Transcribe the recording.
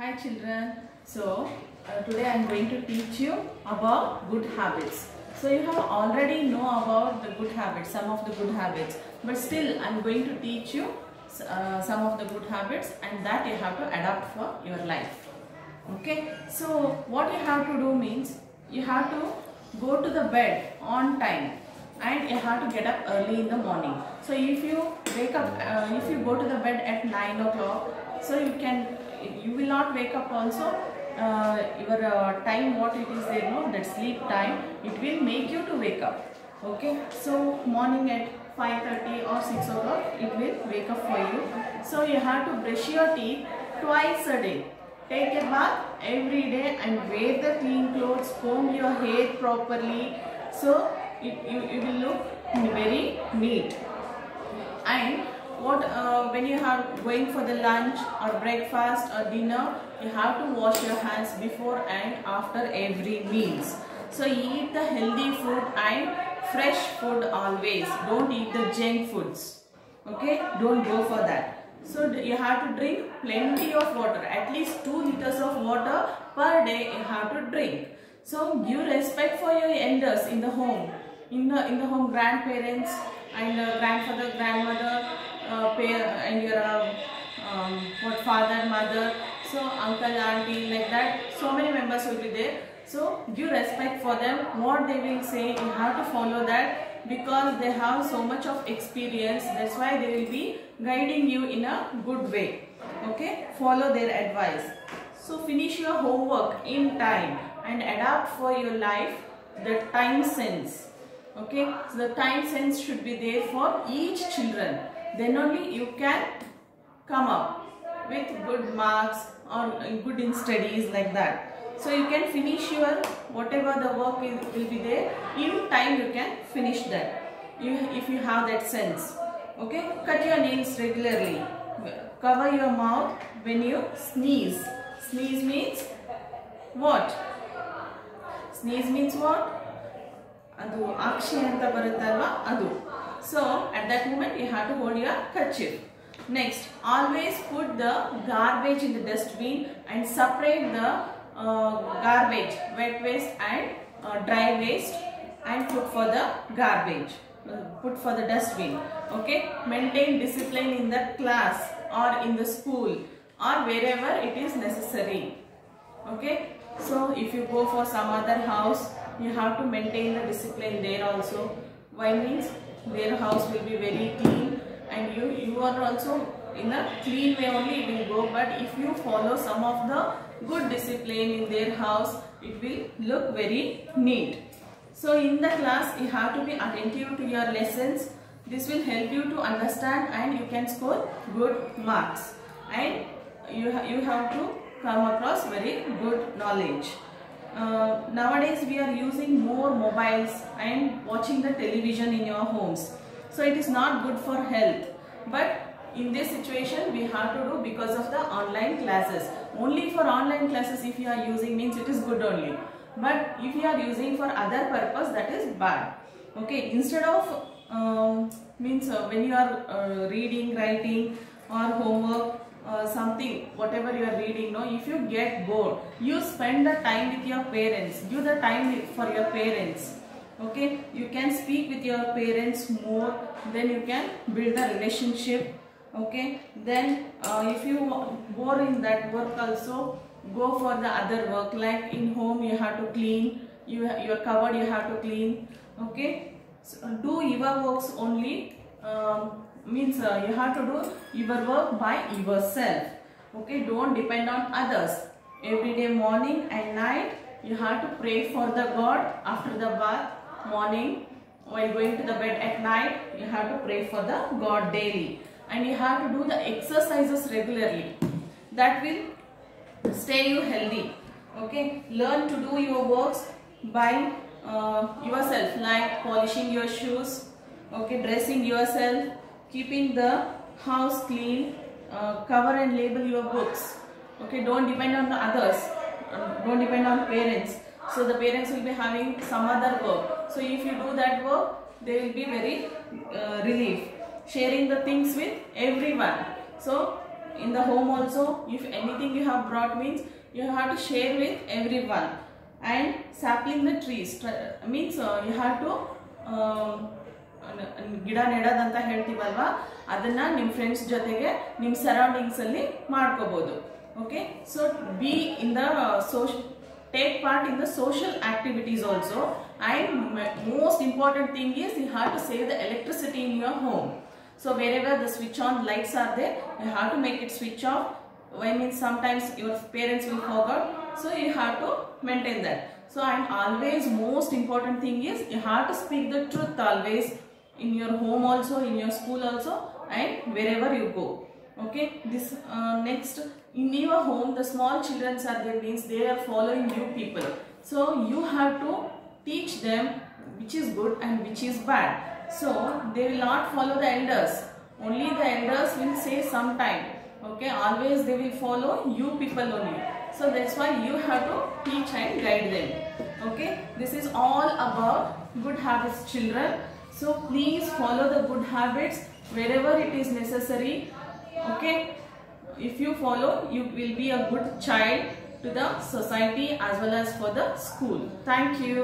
Hi children. Today I am going to teach you about good habits. So you have already know about the good habits, some of the good habits, but still I am going to teach you some of the good habits, and that you have to adapt for your life. Okay. So what you have to do means you have to go to the bed on time and you have to get up early in the morning. So if you wake up, if you go to the bed at 9 o'clock, so you will not wake up also. Your time what it is there, no, that sleep time, it will make you to wake up. Okay, so morning at 5:30 or 6 o'clock it will wake up for you. So you have to brush your teeth twice a day, take a bath every day, and wear the clean clothes, comb your hair properly, so you will look very neat. And when you are going for the lunch or breakfast or dinner, you have to wash your hands before and after every meals. So eat the healthy food and fresh food always. Don't eat the junk foods. Okay, don't go for that. So you have to drink plenty of water, at least 2 liters of water per day you have to drink. So give respect for your elders in the home. In the home, grandparents and grandfather, grandmother, and your father, mother, so uncle, auntie, like that. So many members will be there. So give respect for them. What they will say, you have to follow that, because they have so much of experience. That's why they will be guiding you in a good way. Okay, follow their advice. So finish your homework in time and adapt for your life the time sense. Okay, so the time sense should be there for each children. Then only you can come up with good marks or good in studies, like that. So you can finish your whatever the work will be there in time. You can finish that if you have that sense. Okay, cut your nails regularly. Cover your mouth when you sneeze. Sneeze means what? Sneeze means what? Adu akshi anta baruttalva adu. So at that moment you have to hold your kerchief. Next, always put the garbage in the dustbin and separate the garbage, wet waste and dry waste, and put for the garbage, put for the dustbin. Okay, maintain discipline in the class or in the school or wherever it is necessary. Okay, so if you go for some other house, you have to maintain the discipline there also. Why means their house will be very clean, and you are also in a clean way only it will go. But if you follow some of the good discipline in their house, it will look very neat. So in the class you have to be attentive to your lessons. This will help you to understand and you can score good marks, and you have to come across very good knowledge. Nowadays we are using more mobiles and watching the television in your homes, so it is not good for health. But in this situation we have to do because of the online classes. Only for online classes if you are using means it is good only, but if you are using for other purpose, that is bad. Okay, instead of when you are reading, writing or homework, something whatever you are reading, no, if you get bored, you spend the time with your parents. Give the time for your parents. Okay, you can speak with your parents more, then you can build a relationship. Okay, then if you bore in that work also, go for the other work. Like in home you have to clean, your cupboard you have to clean. Okay, so do your works only. Means you have to do your work by yourself. Okay, don't depend on others. Every day, morning and night, you have to pray for the God. After the bath, morning, while going to the bed at night, you have to pray for the God daily, and you have to do the exercises regularly. That will stay you healthy. Okay, learn to do your works by yourself, like polishing your shoes. Okay, dressing yourself, keeping the house clean, cover and label your books. Okay, don't depend on the others, don't depend on parents. So the parents will be having some other work. So if you do that work, they will be very relieved. Sharing the things with everyone. So in the home also, if anything you have brought means you have to share with everyone. And sapling the trees means you have to ಗಿಡ ನೆಡೋದಂತ ಹೇಳ್ತೀವಲ್ವಾ, ಅದನ್ನ ನಿಮ್ಮ friends ಜೊತೆಗೆ ನಿಮ್ಮ surroundings ಅಲ್ಲಿ ಮಾಡ್ಕೋಬಹುದು. Okay, so B in the take part in the social activities also, and most important thing is you have to save the electricity in your home. So wherever the switch on lights are there, you have to make it switch off. When sometimes your parents will forget, so you have to maintain that. So and always most important thing is you have to speak the truth always, in your home also, in your school also, and wherever you go. Okay, this next, in your home the small children are there means they are following you people, so you have to teach them which is good and which is bad. So they will not follow the elders, only the elders will say sometime. Okay, always they will follow you people only, so that's why you have to teach and guide them. Okay, this is all about good habits, children. So please follow the good habits wherever it is necessary. Okay, if you follow, you will be a good child to the society as well as for the school. Thank you.